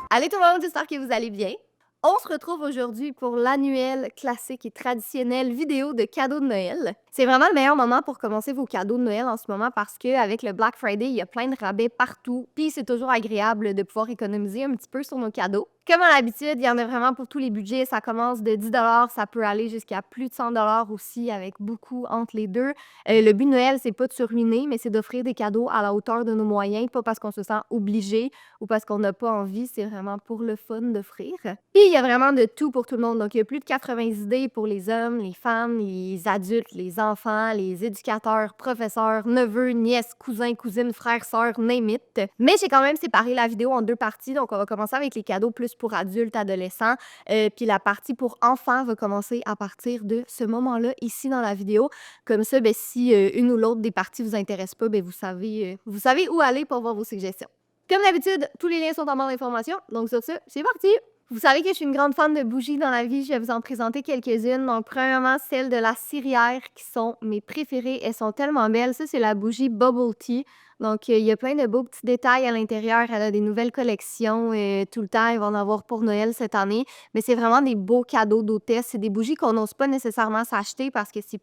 Allez tout le monde, j'espère que vous allez bien. On se retrouve aujourd'hui pour l'annuel classique et traditionnel vidéo de cadeaux de Noël. C'est vraiment le meilleur moment pour commencer vos cadeaux de Noël en ce moment parce qu'avec le Black Friday, il y a plein de rabais partout. Puis c'est toujours agréable de pouvoir économiser un petit peu sur nos cadeaux. Comme à l'habitude, il y en a vraiment pour tous les budgets. Ça commence de 10 ça peut aller jusqu'à plus de 100 aussi avec beaucoup entre les deux. Le but de Noël, c'est pas de se ruiner, mais c'est d'offrir des cadeaux à la hauteur de nos moyens, pas parce qu'on se sent obligé ou parce qu'on n'a pas envie, c'est vraiment pour le fun d'offrir. Puis il y a vraiment de tout pour tout le monde. Donc, il y a plus de 80 idées pour les hommes, les femmes, les adultes, les enfants, les éducateurs, professeurs, neveux, nièces, cousins, cousines, frères, sœurs, name it. Mais j'ai quand même séparé la vidéo en deux parties. Donc, on va commencer avec les cadeaux plus pour adultes, adolescents. Puis la partie pour enfants va commencer à partir de ce moment-là, ici dans la vidéo. Comme ça, ben, si une ou l'autre des parties vous intéresse pas, ben, vous savez où aller pour voir vos suggestions. Comme d'habitude, tous les liens sont en barre d'informations. Donc sur ce, c'est parti! Vous savez que je suis une grande fan de bougies dans la vie. Je vais vous en présenter quelques-unes. Donc premièrement, celles de la cirière qui sont mes préférées. Elles sont tellement belles. Ça, c'est la bougie Bubble Tea. Donc, il y a plein de beaux petits détails à l'intérieur. Elle a des nouvelles collections tout le temps. Ils vont en avoir pour Noël cette année. Mais c'est vraiment des beaux cadeaux d'hôtesse. C'est des bougies qu'on n'ose pas nécessairement s'acheter parce que c'est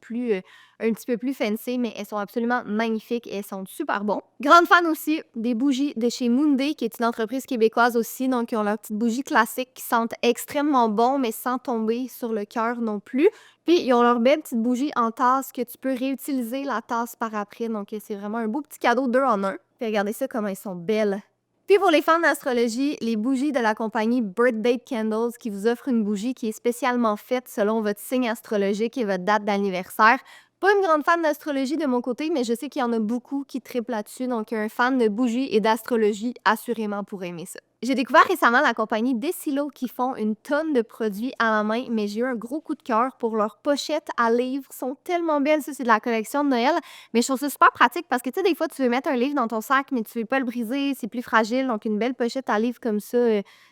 un petit peu plus fancy, mais elles sont absolument magnifiques et elles sont super bonnes. Grande fan aussi des bougies de chez Moonday, qui est une entreprise québécoise aussi. Donc, ils ont leurs petites bougies classiques qui sentent extrêmement bon, mais sans tomber sur le cœur non plus. Puis, ils ont leur belle petite bougie en tasse que tu peux réutiliser la tasse par après. Donc, c'est vraiment un beau petit cadeau 2 en 1. Puis, regardez ça, comment elles sont belles. Puis, pour les fans d'astrologie, les bougies de la compagnie Birthday Candles qui vous offre une bougie qui est spécialement faite selon votre signe astrologique et votre date d'anniversaire. Pas une grande fan d'astrologie de mon côté, mais je sais qu'il y en a beaucoup qui triplent là-dessus. Donc, un fan de bougies et d'astrologie, assurément, pourrait aimer ça. J'ai découvert récemment la compagnie Decilo qui font une tonne de produits à la main, mais j'ai eu un gros coup de cœur pour leurs pochettes à livres. Elles sont tellement belles. Ça, c'est de la collection de Noël. Mais je trouve ça super pratique parce que, tu sais, des fois, tu veux mettre un livre dans ton sac, mais tu veux pas le briser. C'est plus fragile. Donc, une belle pochette à livres comme ça,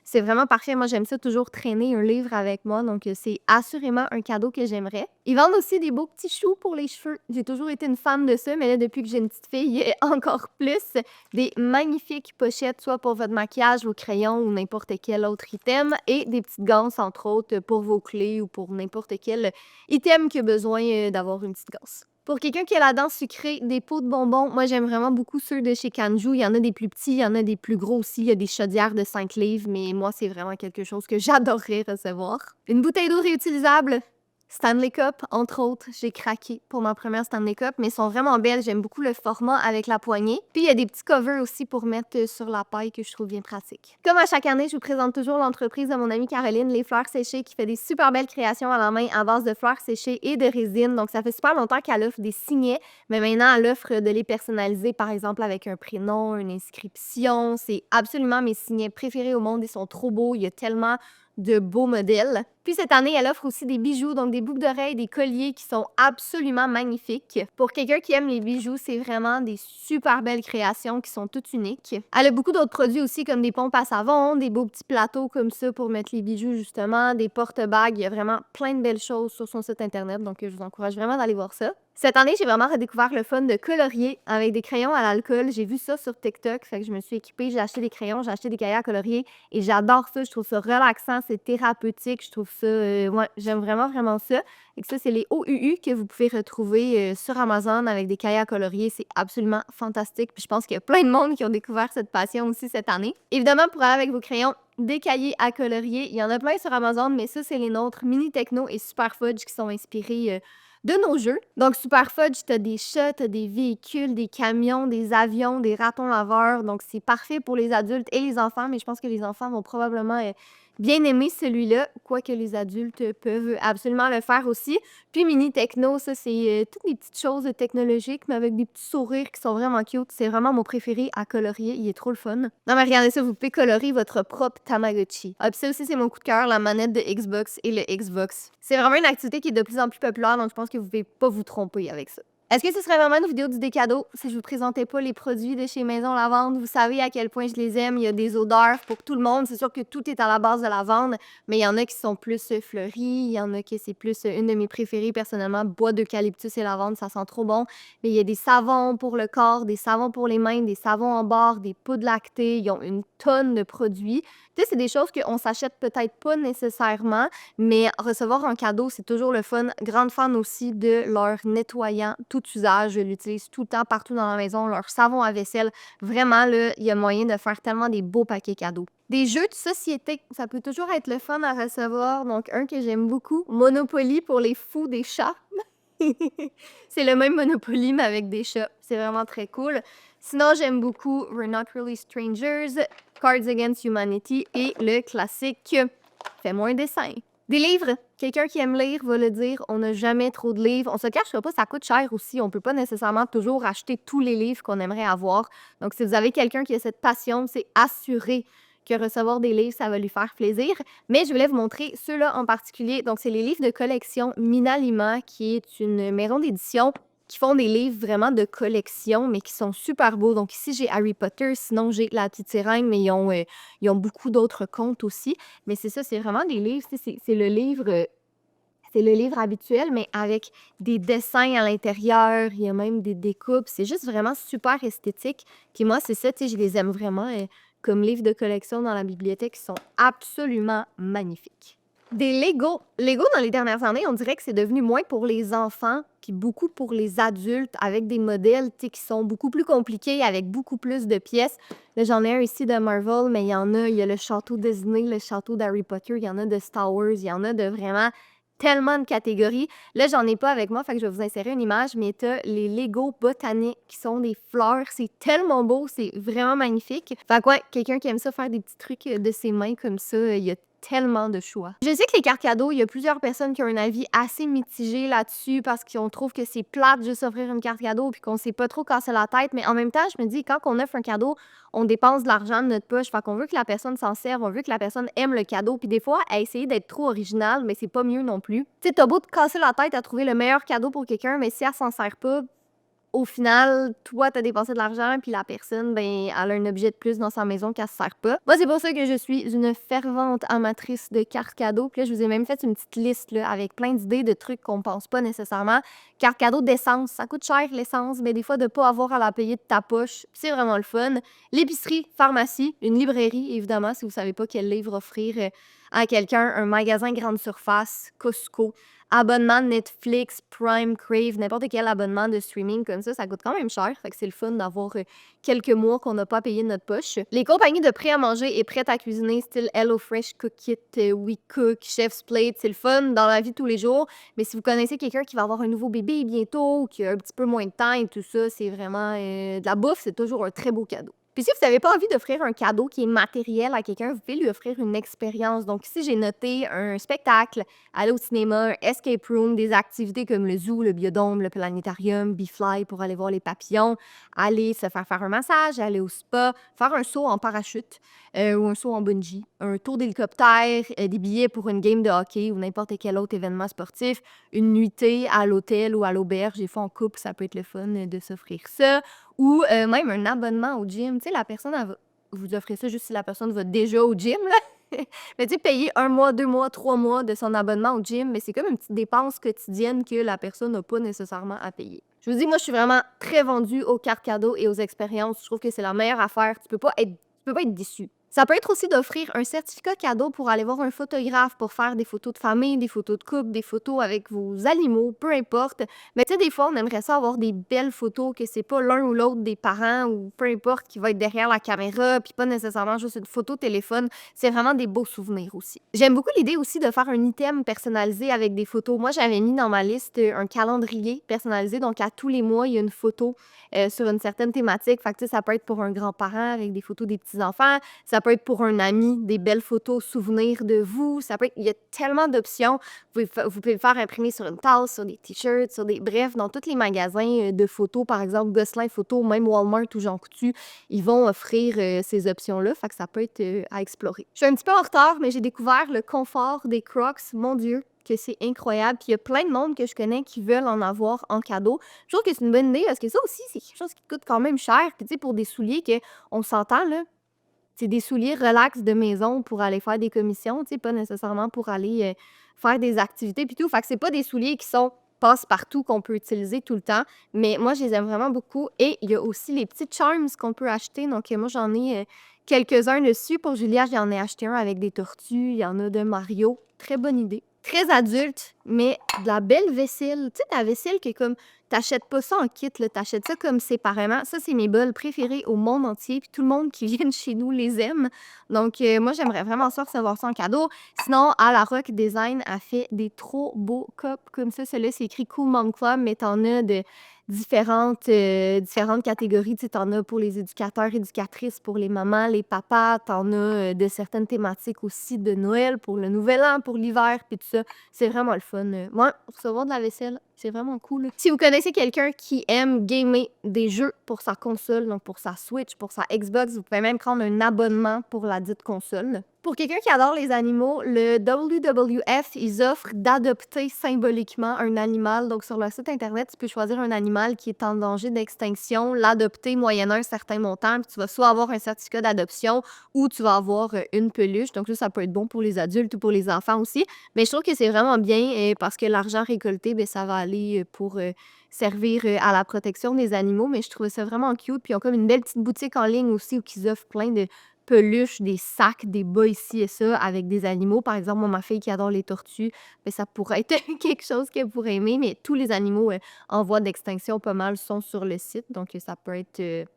c'est vraiment parfait. Moi, j'aime ça toujours traîner un livre avec moi. Donc, c'est assurément un cadeau que j'aimerais. Ils vendent aussi des beaux petits choux pour les cheveux. J'ai toujours été une fan de ça, mais là, depuis que j'ai une petite fille, encore plus. Des magnifiques pochettes, soit pour votre maquillage, vos crayons ou n'importe quel autre item, et des petites ganses, entre autres, pour vos clés ou pour n'importe quel item qui a besoin d'avoir une petite ganse. Pour quelqu'un qui a la dent sucrée, des pots de bonbons, moi j'aime vraiment beaucoup ceux de chez Kanju. Il y en a des plus petits, il y en a des plus gros aussi. Il y a des chaudières de 5 livres, mais moi c'est vraiment quelque chose que j'adorerais recevoir. Une bouteille d'eau réutilisable, Stanley Cup, entre autres, j'ai craqué pour ma première Stanley Cup, mais elles sont vraiment belles. J'aime beaucoup le format avec la poignée. Puis, il y a des petits covers aussi pour mettre sur la paille que je trouve bien pratique. Comme à chaque année, je vous présente toujours l'entreprise de mon amie Caroline, Les Fleurs Séchées, qui fait des super belles créations à la main à base de fleurs séchées et de résine. Donc, ça fait super longtemps qu'elle offre des signets, mais maintenant, elle offre de les personnaliser, par exemple, avec un prénom, une inscription. C'est absolument mes signets préférés au monde. Ils sont trop beaux. Il y a tellement de beaux modèles. Puis cette année, elle offre aussi des bijoux, donc des boucles d'oreilles, des colliers qui sont absolument magnifiques. Pour quelqu'un qui aime les bijoux, c'est vraiment des super belles créations qui sont toutes uniques. Elle a beaucoup d'autres produits aussi, comme des pompes à savon, des beaux petits plateaux comme ça pour mettre les bijoux justement, des porte-bagues. Il y a vraiment plein de belles choses sur son site internet, donc je vous encourage vraiment d'aller voir ça. Cette année, j'ai vraiment redécouvert le fun de colorier avec des crayons à l'alcool. J'ai vu ça sur TikTok, fait que je me suis équipée, j'ai acheté des crayons, j'ai acheté des cahiers à colorier et j'adore ça. Je trouve ça relaxant, c'est thérapeutique. Je trouve ça, ouais, j'aime vraiment, vraiment ça. Et ça, c'est les OUU que vous pouvez retrouver sur Amazon avec des cahiers à colorier. C'est absolument fantastique. Puis je pense qu'il y a plein de monde qui ont découvert cette passion aussi cette année. Évidemment, pour aller avec vos crayons, des cahiers à colorier. Il y en a plein sur Amazon, mais ça, c'est les nôtres Mini Techno et Super Fudge qui sont inspirés de nos jeux. Donc, Super Fudge, t'as des chats, t'as des véhicules, des camions, des avions, des ratons laveurs. Donc, c'est parfait pour les adultes et les enfants, mais je pense que les enfants vont probablement bien aimer celui-là, quoique les adultes peuvent absolument le faire aussi. Puis Mini Techno, ça, c'est toutes les petites choses technologiques, mais avec des petits sourires qui sont vraiment cute. C'est vraiment mon préféré à colorier. Il est trop le fun. Non, mais regardez ça, vous pouvez colorer votre propre Tamagotchi. Ah, puis ça aussi, c'est mon coup de cœur, la manette de Xbox et le Xbox. C'est vraiment une activité qui est de plus en plus populaire, donc je pense que vous ne pouvez pas vous tromper avec ça. Est-ce que ce serait vraiment une vidéo du décado si je vous présentais pas les produits de chez Maison Lavande? Vous savez à quel point je les aime. Il y a des odeurs pour tout le monde. C'est sûr que tout est à la base de lavande, mais il y en a qui sont plus fleuris. Il y en a qui c'est plus une de mes préférées personnellement, bois d'eucalyptus et lavande, ça sent trop bon. Mais il y a des savons pour le corps, des savons pour les mains, des savons en barre, des poudres lactées. Ils ont une tonne de produits. Tu sais, c'est des choses qu'on s'achète peut-être pas nécessairement, mais recevoir un cadeau, c'est toujours le fun. Grande fan aussi de leur nettoyant tout usage. Je l'utilise tout le temps, partout dans la maison. Leur savon à vaisselle. Vraiment, là, il y a moyen de faire tellement des beaux paquets cadeaux. Des jeux de société, ça peut toujours être le fun à recevoir. Donc, un que j'aime beaucoup, Monopoly pour les fous des chats. C'est le même Monopoly, mais avec des chats. C'est vraiment très cool. Sinon, j'aime beaucoup We're Not Really Strangers, Cards Against Humanity et le classique Fais-moi un dessin. Des livres. Quelqu'un qui aime lire va le dire, on n'a jamais trop de livres. On se cachera pas, ça coûte cher aussi. On peut pas nécessairement toujours acheter tous les livres qu'on aimerait avoir. Donc, si vous avez quelqu'un qui a cette passion, c'est assuré que recevoir des livres, ça va lui faire plaisir. Mais je voulais vous montrer ceux-là en particulier. Donc, c'est les livres de collection Minalima, qui est une maison d'édition qui font des livres vraiment de collection, mais qui sont super beaux. Donc, ici, j'ai Harry Potter, sinon, j'ai La Petite Sirène, mais ils ont beaucoup d'autres contes aussi. Mais c'est ça, c'est vraiment des livres, c'est le livre. C'est le livre habituel, mais avec des dessins à l'intérieur, il y a même des découpes. C'est juste vraiment super esthétique. Puis moi, c'est ça, tu sais, je les aime vraiment comme livres de collection dans la bibliothèque. Ils sont absolument magnifiques. Des Lego. Lego, dans les dernières années, on dirait que c'est devenu moins pour les enfants, puis beaucoup pour les adultes, avec des modèles tu sais, qui sont beaucoup plus compliqués, avec beaucoup plus de pièces. Là, j'en ai un ici de Marvel, mais il y a le château Disney, le château d'Harry Potter, il y en a de Star Wars, il y en a de vraiment tellement de catégories. Là, j'en ai pas avec moi, fait que je vais vous insérer une image, mais t'as les Lego botaniques qui sont des fleurs. C'est tellement beau, c'est vraiment magnifique. Fait que ouais, quelqu'un qui aime ça faire des petits trucs de ses mains comme ça, il y a tellement de choix. Je sais que les cartes cadeaux, il y a plusieurs personnes qui ont un avis assez mitigé là-dessus parce qu'on trouve que c'est plate juste offrir une carte cadeau puis qu'on sait pas trop casser la tête. Mais en même temps, je me dis, quand on offre un cadeau, on dépense de l'argent de notre poche. Fait qu'on veut que la personne s'en serve, on veut que la personne aime le cadeau. Puis des fois, à essayer d'être trop original, mais c'est pas mieux non plus. Tu sais, t'as beau te casser la tête à trouver le meilleur cadeau pour quelqu'un, mais si elle s'en sert pas, au final, toi, t'as dépensé de l'argent, puis la personne, ben, elle a un objet de plus dans sa maison qu'elle se sert pas. Moi, c'est pour ça que je suis une fervente amatrice de cartes cadeaux. Puis là, je vous ai même fait une petite liste là, avec plein d'idées de trucs qu'on pense pas nécessairement. Carte cadeau d'essence, ça coûte cher l'essence, mais des fois, de pas avoir à la payer de ta poche, c'est vraiment le fun. L'épicerie, pharmacie, une librairie, évidemment, si vous savez pas quel livre offrir à quelqu'un, un magasin grande surface, Costco. Abonnement Netflix, Prime, Crave, n'importe quel abonnement de streaming comme ça coûte quand même cher. Fait que c'est le fun d'avoir quelques mois qu'on n'a pas payé de notre poche. Les compagnies de prêt à manger et prêt à cuisiner, style HelloFresh, Cookit, WeCook, Chef's Plate, c'est le fun dans la vie de tous les jours. Mais si vous connaissez quelqu'un qui va avoir un nouveau bébé bientôt ou qui a un petit peu moins de temps et tout ça, c'est vraiment de la bouffe, c'est toujours un très beau cadeau. Puis si vous n'avez pas envie d'offrir un cadeau qui est matériel à quelqu'un, vous pouvez lui offrir une expérience. Donc ici, j'ai noté un spectacle, aller au cinéma, un escape room, des activités comme le zoo, le biodôme, le planétarium, Bee-Fly pour aller voir les papillons, aller se faire un massage, aller au spa, faire un saut en parachute ou un saut en bungee, un tour d'hélicoptère, des billets pour une game de hockey ou n'importe quel autre événement sportif, une nuitée à l'hôtel ou à l'auberge. Des fois, en couple, ça peut être le fun de s'offrir ça. Ou même un abonnement au gym. Tu sais, la personne, elle va vous offrez ça juste si la personne va déjà au gym, là. Mais tu sais, payer 1 mois, 2 mois, 3 mois de son abonnement au gym, mais c'est comme une petite dépense quotidienne que la personne n'a pas nécessairement à payer. Je vous dis, moi, je suis vraiment très vendue aux cartes cadeaux et aux expériences. Je trouve que c'est la meilleure affaire. Tu peux pas être déçu. Ça peut être aussi d'offrir un certificat cadeau pour aller voir un photographe pour faire des photos de famille, des photos de couple, des photos avec vos animaux, peu importe. Mais tu sais, des fois, on aimerait ça avoir des belles photos, que c'est pas l'un ou l'autre des parents ou peu importe qui va être derrière la caméra, puis pas nécessairement juste une photo téléphone. C'est vraiment des beaux souvenirs aussi. J'aime beaucoup l'idée aussi de faire un item personnalisé avec des photos. Moi, j'avais mis dans ma liste un calendrier personnalisé. Donc, à tous les mois, il y a une photo sur une certaine thématique. Fait que tu sais, ça peut être pour un grand-parent avec des photos des petits-enfants. Ça peut être pour un ami, des belles photos souvenirs de vous. Ça peut être, il y a tellement d'options. Vous pouvez le faire imprimer sur une tasse, sur des t-shirts, bref, dans tous les magasins de photos, par exemple, Gosselin Photo, même Walmart ou Jean Coutu, ils vont offrir ces options-là. Fait que ça peut être à explorer. Je suis un petit peu en retard, mais j'ai découvert le confort des Crocs. Mon Dieu, que c'est incroyable. Puis il y a plein de monde que je connais qui veulent en avoir en cadeau. Je trouve que c'est une bonne idée parce que ça aussi, c'est quelque chose qui coûte quand même cher. Puis tu sais, pour des souliers que on s'entend, là, c'est des souliers relax de maison pour aller faire des commissions, tu sais, pas nécessairement pour aller faire des activités puis tout. Fait que c'est pas des souliers qui sont passe-partout qu'on peut utiliser tout le temps. Mais moi, je les aime vraiment beaucoup. Et il y a aussi les petits charms qu'on peut acheter. Donc, moi, j'en ai quelques-uns dessus. Pour Julia, j'en ai acheté un avec des tortues. Il y en a de Mario. Très bonne idée. Très adulte, mais de la belle vaisselle. Tu sais, ta vaisselle qui est comme t'achètes pas ça en kit, là, t'achètes ça comme séparément. Ça, c'est mes bols préférés au monde entier, puis tout le monde qui vient de chez nous les aime. Donc, moi, j'aimerais vraiment ça recevoir ça en cadeau. Sinon, à la Rock Design a fait des trop beaux cups comme ça. Celui-là, c'est écrit Cool Mom Club, mais t'en as de différentes catégories. Tu sais, t'en as pour les éducateurs, éducatrices, pour les mamans, les papas. T'en as de certaines thématiques aussi de Noël, pour le Nouvel An, pour l'hiver, puis tout ça. C'est vraiment le fun. Ouais, recevoir de la vaisselle, c'est vraiment cool. Si vous connaissez quelqu'un qui aime gamer des jeux pour sa console, donc pour sa Switch, pour sa Xbox, vous pouvez même prendre un abonnement pour la dite console. Pour quelqu'un qui adore les animaux, le WWF, ils offrent d'adopter symboliquement un animal. Donc, sur le site Internet, tu peux choisir un animal qui est en danger d'extinction, l'adopter moyennant un certain montant, puis tu vas soit avoir un certificat d'adoption ou tu vas avoir une peluche. Donc, ça peut être bon pour les adultes ou pour les enfants aussi. Mais je trouve que c'est vraiment bien parce que l'argent récolté, ben, ça va aller pour servir à la protection des animaux. Mais je trouvais ça vraiment cute. Puis, ils ont comme une belle petite boutique en ligne aussi où ils offrent plein de peluches, des sacs, des bas ici et ça avec des animaux. Par exemple, moi, ma fille qui adore les tortues, ben, ça pourrait être quelque chose qu'elle pourrait aimer. Mais tous les animaux en voie d'extinction, pas mal, sont sur le site. Donc, ça peut être...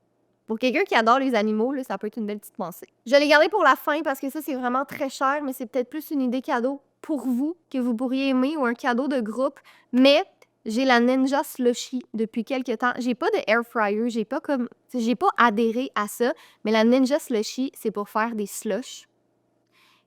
pour quelqu'un qui adore les animaux, là, ça peut être une belle petite pensée. Je l'ai gardé pour la fin parce que ça, c'est vraiment très cher, mais c'est peut-être plus une idée cadeau pour vous que vous pourriez aimer ou un cadeau de groupe. Mais j'ai la Ninja Slushie depuis quelques temps. J'ai pas de air fryer, j'ai pas adhéré à ça, mais la Ninja Slushie, c'est pour faire des slushs.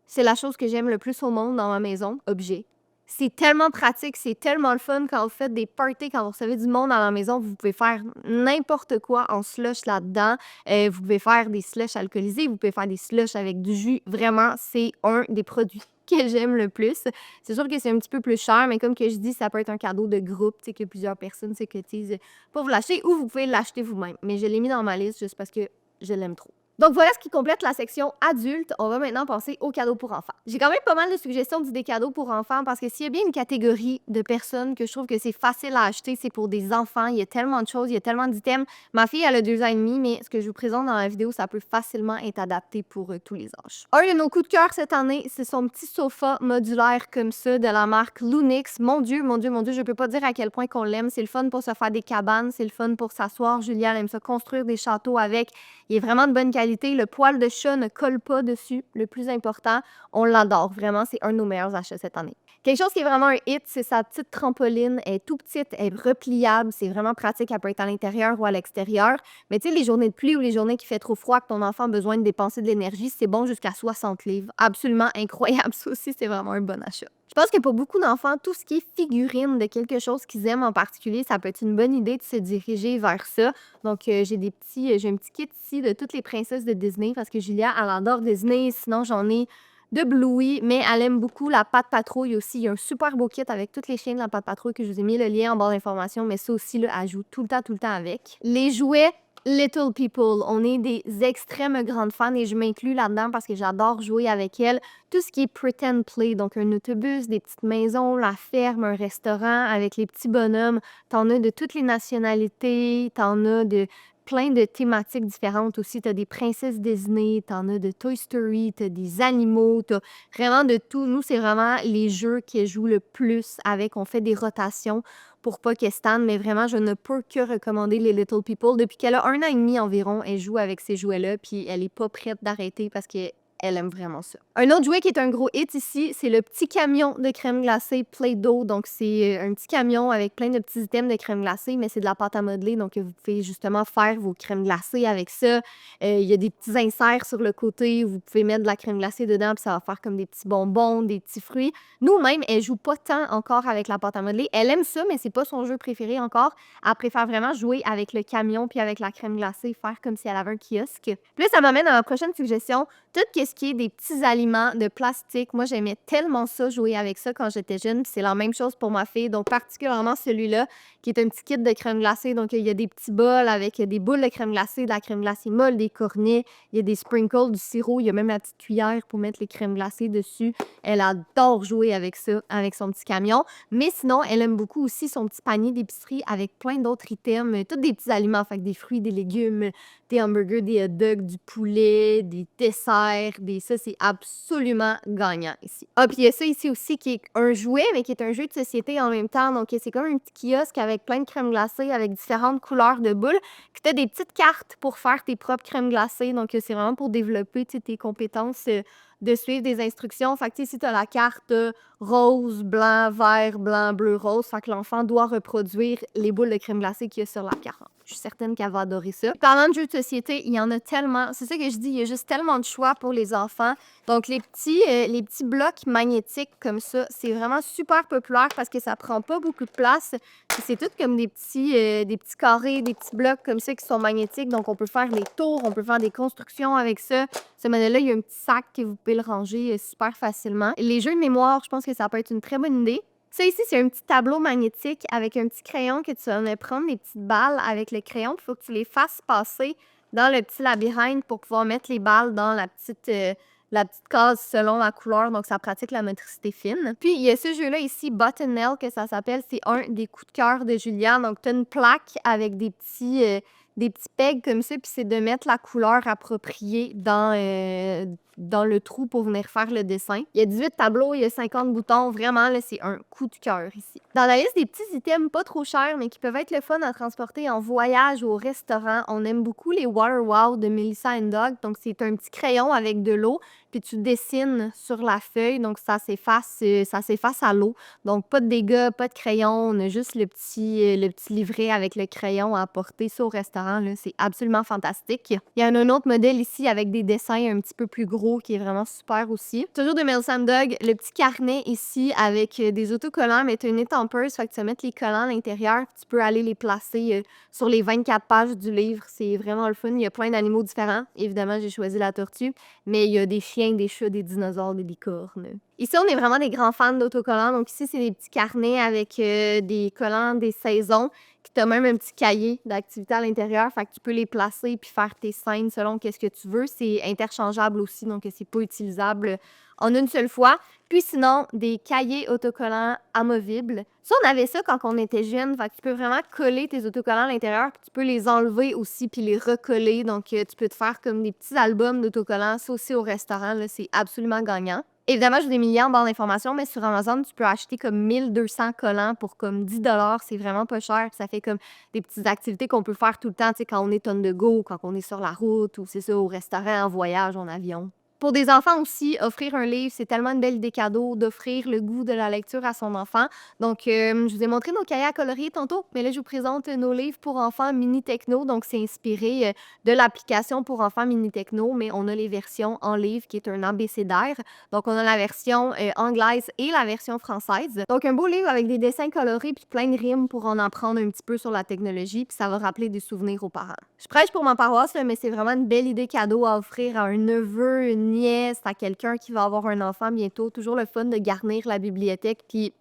C'est la chose que j'aime le plus au monde dans ma maison, objet. C'est tellement pratique, c'est tellement le fun quand vous faites des parties, quand vous recevez du monde à la maison, vous pouvez faire n'importe quoi en slush là-dedans. Vous pouvez faire des slushs alcoolisés, vous pouvez faire des slushs avec du jus. Vraiment, c'est un des produits que j'aime le plus. C'est sûr que c'est un petit peu plus cher, mais comme que je dis, ça peut être un cadeau de groupe, tu sais, que plusieurs personnes se cotisent pour vous l'acheter ou vous pouvez l'acheter vous-même. Mais je l'ai mis dans ma liste juste parce que je l'aime trop. Donc voilà ce qui complète la section adulte. On va maintenant passer aux cadeaux pour enfants. J'ai quand même pas mal de suggestions d'idées cadeaux pour enfants parce que s'il y a bien une catégorie de personnes que je trouve que c'est facile à acheter, c'est pour des enfants. Il y a tellement de choses, il y a tellement d'items. Ma fille, elle a 2 ans et demi, mais ce que je vous présente dans la vidéo, ça peut facilement être adapté pour tous les âges. Un de nos coups de cœur cette année, c'est son petit sofa modulaire comme ça de la marque Lunix. Mon Dieu, mon Dieu, mon Dieu, je peux pas dire à quel point qu'on l'aime. C'est le fun pour se faire des cabanes, c'est le fun pour s'asseoir. Julia, elle aime ça construire des châteaux avec. Il est vraiment de bonne qualité. Le poil de chat ne colle pas dessus. Le plus important, on l'adore. Vraiment, c'est un de nos meilleurs achats cette année. Quelque chose qui est vraiment un hit, c'est sa petite trampoline. Elle est tout petite, elle est repliable. C'est vraiment pratique. Elle peut être à l'intérieur ou à l'extérieur. Mais tu sais, les journées de pluie ou les journées qui fait trop froid, que ton enfant a besoin de dépenser de l'énergie, c'est bon jusqu'à 60 livres. Absolument incroyable. Ça aussi, c'est vraiment un bon achat. Je pense que pour beaucoup d'enfants, tout ce qui est figurine de quelque chose qu'ils aiment en particulier, ça peut être une bonne idée de se diriger vers ça. Donc, j'ai un petit kit ici de toutes les princesses de Disney parce que Julia, elle adore Disney. Sinon, j'en ai de Bluey, mais elle aime beaucoup la Patte Patrouille aussi. Il y a un super beau kit avec toutes les chiens de la Patte Patrouille que je vous ai mis le lien en barre d'informations, mais ça aussi, là, elle joue tout le temps avec. Les jouets Little People, on est des extrêmes grandes fans et je m'inclus là-dedans parce que j'adore jouer avec elle. Tout ce qui est pretend play, donc un autobus, des petites maisons, la ferme, un restaurant avec les petits bonhommes. T'en as de toutes les nationalités, t'en as de plein de thématiques différentes aussi. T'as des princesses Disney, t'en as de Toy Story, t'as des animaux, t'as vraiment de tout. Nous, c'est vraiment les jeux qui jouent le plus avec. On fait des rotations pour pas qu'elle stand, mais vraiment, je ne peux que recommander les Little People. Depuis qu'elle a 1 an et demi environ, elle joue avec ces jouets-là, puis elle est pas prête d'arrêter parce que elle aime vraiment ça. Un autre jouet qui est un gros hit ici, c'est le petit camion de crème glacée Play-Doh. Donc, c'est un petit camion avec plein de petits items de crème glacée, mais c'est de la pâte à modeler. Donc, vous pouvez justement faire vos crèmes glacées avec ça. Il y a des petits inserts sur le côté. Vous pouvez mettre de la crème glacée dedans, puis ça va faire comme des petits bonbons, des petits fruits. Nous-mêmes, elle joue pas tant encore avec la pâte à modeler. Elle aime ça, mais c'est pas son jeu préféré encore. Elle préfère vraiment jouer avec le camion puis avec la crème glacée, faire comme si elle avait un kiosque. Puis là, ça m'amène à ma prochaine suggestion. Tout ce ce qui est des petits aliments de plastique, moi, j'aimais tellement ça, jouer avec ça quand j'étais jeune. Puis c'est la même chose pour ma fille. Donc, particulièrement celui-là, qui est un petit kit de crème glacée. Donc, il y a des petits bols avec des boules de crème glacée, de la crème glacée molle, des cornets. Il y a des sprinkles, du sirop. Il y a même la petite cuillère pour mettre les crèmes glacées dessus. Elle adore jouer avec ça, avec son petit camion. Mais sinon, elle aime beaucoup aussi son petit panier d'épicerie avec plein d'autres items, tous des petits aliments, fait que des fruits, des légumes, des hamburgers, des hot dogs, du poulet, des desserts, ça, c'est absolument gagnant ici. Ah, puis il y a ça ici aussi qui est un jouet, mais qui est un jeu de société en même temps. Donc, c'est comme un petit kiosque avec plein de crèmes glacées, avec différentes couleurs de boules. Puis tu as des petites cartes pour faire tes propres crèmes glacées. Donc, c'est vraiment pour développer tes compétences de suivre des instructions. Fait que, ici, tu as la carte rose, blanc, vert, blanc, bleu, rose. Fait que l'enfant doit reproduire les boules de crème glacée qu'il y a sur la carte. Je suis certaine qu'elle va adorer ça. Parlant de jeux de société, il y en a tellement. C'est ça que je dis, il y a juste tellement de choix pour les enfants. Donc, les petits blocs magnétiques comme ça, c'est vraiment super populaire parce que ça prend pas beaucoup de place. Puis c'est tout comme des petits carrés, des petits blocs comme ça qui sont magnétiques. Donc, on peut faire des tours, on peut faire des constructions avec ça. Ce modèle-là, il y a un petit sac que vous pouvez le ranger super facilement. Les jeux de mémoire, je pense que ça peut être une très bonne idée. Ça ici, c'est un petit tableau magnétique avec un petit crayon que tu vas prendre des petites balles avec le crayon. Il faut que tu les fasses passer dans le petit labyrinthe pour pouvoir mettre les balles dans la petite case selon la couleur. Donc, ça pratique la motricité fine. Puis, il y a ce jeu-là ici, Button Nail, que ça s'appelle. C'est un des coups de cœur de Julia. Donc, tu as une plaque avec des petits pegs comme ça, puis c'est de mettre la couleur appropriée dans le trou pour venir faire le dessin. Il y a 18 tableaux, il y a 50 boutons. Vraiment, là, c'est un coup de cœur ici. Dans la liste des petits items pas trop chers, mais qui peuvent être le fun à transporter en voyage ou au restaurant, on aime beaucoup les Water Wow de Melissa & Doug. Donc, c'est un petit crayon avec de l'eau, puis tu dessines sur la feuille. Donc, ça s'efface à l'eau. Donc, pas de dégâts, pas de crayon. On a juste le petit livret avec le crayon à apporter ça au restaurant. Là, c'est absolument fantastique. Il y a un autre modèle ici avec des dessins un petit peu plus gros qui est vraiment super aussi. Toujours de Melissa & Doug, le petit carnet ici avec des autocollants, mais tu as une étampeuse, fait que tu vas mettre les collants à l'intérieur, puis tu peux aller les placer sur les 24 pages du livre. C'est vraiment le fun. Il y a plein d'animaux différents. Évidemment, j'ai choisi la tortue, mais il y a des chiens, des chats, des dinosaures, des licornes. Ici, on est vraiment des grands fans d'autocollants. Donc ici, c'est des petits carnets avec des collants des saisons. Puis tu as même un petit cahier d'activité à l'intérieur. Fait que tu peux les placer puis faire tes scènes selon qu'est-ce que tu veux. C'est interchangeable aussi, donc c'est pas utilisable en une seule fois. Puis sinon, des cahiers autocollants amovibles. Ça, on avait ça quand on était jeune. Fait que tu peux vraiment coller tes autocollants à l'intérieur. Puis tu peux les enlever aussi puis les recoller. Donc, tu peux te faire comme des petits albums d'autocollants. Ça aussi au restaurant, là, c'est absolument gagnant. Évidemment, j'ai des milliers en barre d'informations, mais sur Amazon, tu peux acheter comme 1200 collants pour comme 10 $. C'est vraiment pas cher. Ça fait comme des petites activités qu'on peut faire tout le temps, tu sais, quand on est on the go, quand on est sur la route ou c'est ça, au restaurant, en voyage, en avion. Pour des enfants aussi, offrir un livre, c'est tellement une belle idée cadeau d'offrir le goût de la lecture à son enfant. Donc, je vous ai montré nos cahiers à colorier tantôt, mais là, je vous présente nos livres pour enfants Mini Techno. Donc, c'est inspiré de l'application pour enfants Mini Techno, mais on a les versions en livre qui est un abécédaire. Donc, on a la version anglaise et la version française. Donc, un beau livre avec des dessins colorés puis plein de rimes pour en apprendre un petit peu sur la technologie, puis ça va rappeler des souvenirs aux parents. Je prêche pour ma paroisse, là, mais c'est vraiment une belle idée cadeau à offrir à un neveu, une nièce, à quelqu'un qui va avoir un enfant bientôt. Toujours le fun de garnir la bibliothèque, puis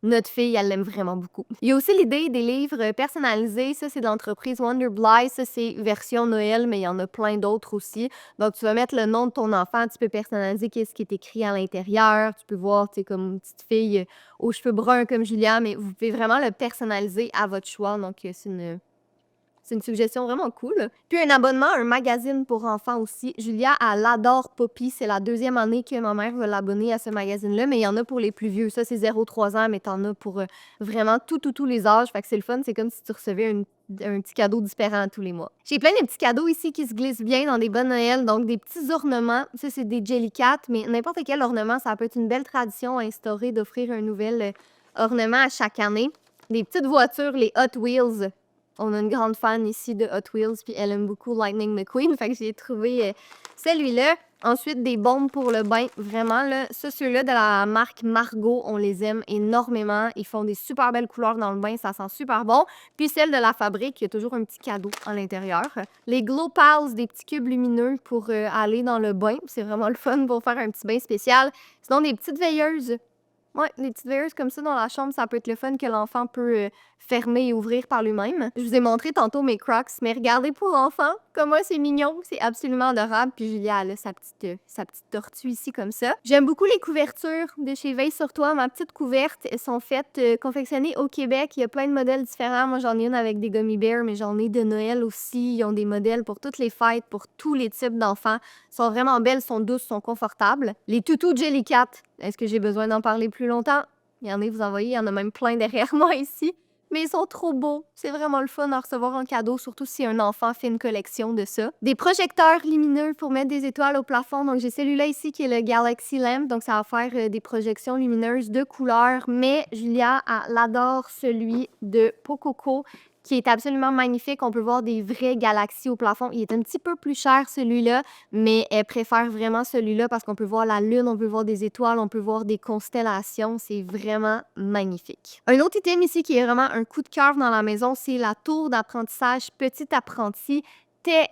notre fille, elle l'aime vraiment beaucoup. Il y a aussi l'idée des livres personnalisés. Ça, c'est de l'entreprise Wonderbly. Ça, c'est version Noël, mais il y en a plein d'autres aussi. Donc, tu vas mettre le nom de ton enfant. Tu peux personnaliser qu'est-ce qui est écrit à l'intérieur. Tu peux voir, tu sais, comme une petite fille aux cheveux bruns comme Julia, mais vous pouvez vraiment le personnaliser à votre choix. Donc, c'est une suggestion vraiment cool. Puis un abonnement à un magazine pour enfants aussi. Julia, elle adore Poppy. C'est la 2e année que ma mère veut l'abonner à ce magazine-là, mais il y en a pour les plus vieux. Ça, c'est 0-3 ans, mais t'en as pour vraiment tous les âges. Fait que c'est le fun. C'est comme si tu recevais un petit cadeau différent tous les mois. J'ai plein de petits cadeaux ici qui se glissent bien dans des bonnes Noël. Donc, des petits ornements. Ça, c'est des Jellycat, mais n'importe quel ornement, ça peut être une belle tradition à instaurer d'offrir un nouvel ornement à chaque année. Des petites voitures, les Hot Wheels. On a une grande fan ici de Hot Wheels, puis elle aime beaucoup Lightning McQueen, fait que j'ai trouvé celui-là. Ensuite, des bombes pour le bain. Vraiment, là, ça, ceux-là de la marque Margot, on les aime énormément. Ils font des super belles couleurs dans le bain, ça sent super bon. Puis celle de la Fabrique, il y a toujours un petit cadeau à l'intérieur. Les Glow Pals, des petits cubes lumineux pour aller dans le bain. C'est vraiment le fun pour faire un petit bain spécial. Sinon, des petites veilleuses. Ouais, les petites veilleuses comme ça dans la chambre, ça peut être le fun que l'enfant peut fermer et ouvrir par lui-même. Je vous ai montré tantôt mes Crocs, mais regardez pour l'enfant, comment c'est mignon, c'est absolument adorable. Puis Julia, elle a sa petite tortue ici comme ça. J'aime beaucoup les couvertures de chez Veille sur toi. Ma petite couverte, elles sont faites, confectionnées au Québec. Il y a plein de modèles différents. Moi, j'en ai une avec des gummy bears, mais j'en ai de Noël aussi. Ils ont des modèles pour toutes les fêtes, pour tous les types d'enfants. Sont vraiment belles, sont douces, sont confortables. Les toutous Jellycat, est-ce que j'ai besoin d'en parler plus longtemps? Il y en a, vous en voyez, il y en a même plein derrière moi ici. Mais ils sont trop beaux. C'est vraiment le fun à recevoir en cadeau, surtout si un enfant fait une collection de ça. Des projecteurs lumineux pour mettre des étoiles au plafond. Donc, j'ai celui-là ici qui est le Galaxy Lamp. Donc, ça va faire des projections lumineuses de couleurs. Mais Julia, elle adore celui de Pococo, qui est absolument magnifique. On peut voir des vraies galaxies au plafond. Il est un petit peu plus cher, celui-là, mais elle préfère vraiment celui-là parce qu'on peut voir la lune, on peut voir des étoiles, on peut voir des constellations. C'est vraiment magnifique. Un autre item ici qui est vraiment un coup de cœur dans la maison, c'est la tour d'apprentissage Petit Apprenti.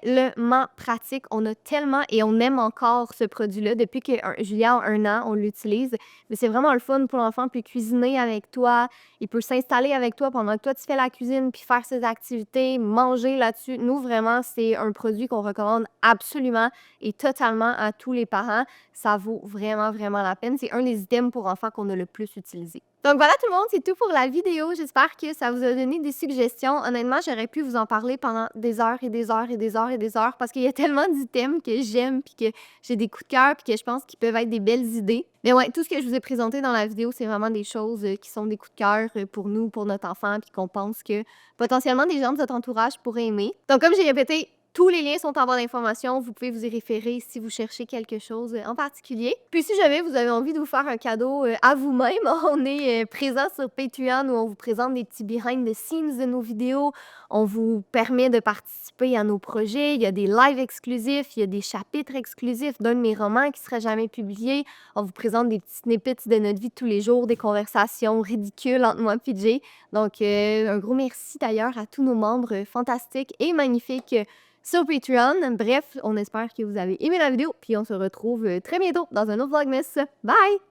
Tellement pratique. On a tellement et on aime encore ce produit-là. Depuis que Julia a 1 an, on l'utilise. Mais c'est vraiment le fun pour l'enfant. Il peut cuisiner avec toi. Il peut s'installer avec toi pendant que toi, tu fais la cuisine, puis faire ses activités, manger là-dessus. Nous, vraiment, c'est un produit qu'on recommande absolument et totalement à tous les parents. Ça vaut vraiment, vraiment la peine. C'est un des items pour enfants qu'on a le plus utilisé. Donc voilà tout le monde, c'est tout pour la vidéo. J'espère que ça vous a donné des suggestions. Honnêtement, j'aurais pu vous en parler pendant des heures et des heures et des heures et des heures parce qu'il y a tellement d'items que j'aime puis que j'ai des coups de cœur puis que je pense qu'ils peuvent être des belles idées. Mais ouais, tout ce que je vous ai présenté dans la vidéo, c'est vraiment des choses qui sont des coups de cœur pour nous, pour notre enfant, puis qu'on pense que potentiellement des gens de votre entourage pourraient aimer. Donc comme j'ai répété, tous les liens sont en barre d'informations. Vous pouvez vous y référer si vous cherchez quelque chose en particulier. Puis si jamais vous avez envie de vous faire un cadeau à vous-même, on est présent sur Patreon où on vous présente des petits behind the scenes de nos vidéos. On vous permet de participer à nos projets. Il y a des lives exclusifs, il y a des chapitres exclusifs d'un de mes romans qui ne sera jamais publié. On vous présente des petits snippets de notre vie de tous les jours, des conversations ridicules entre moi et Jay. Donc, un gros merci d'ailleurs à tous nos membres fantastiques et magnifiques sur Patreon. Bref, on espère que vous avez aimé la vidéo, puis on se retrouve très bientôt dans un autre Vlogmas. Bye!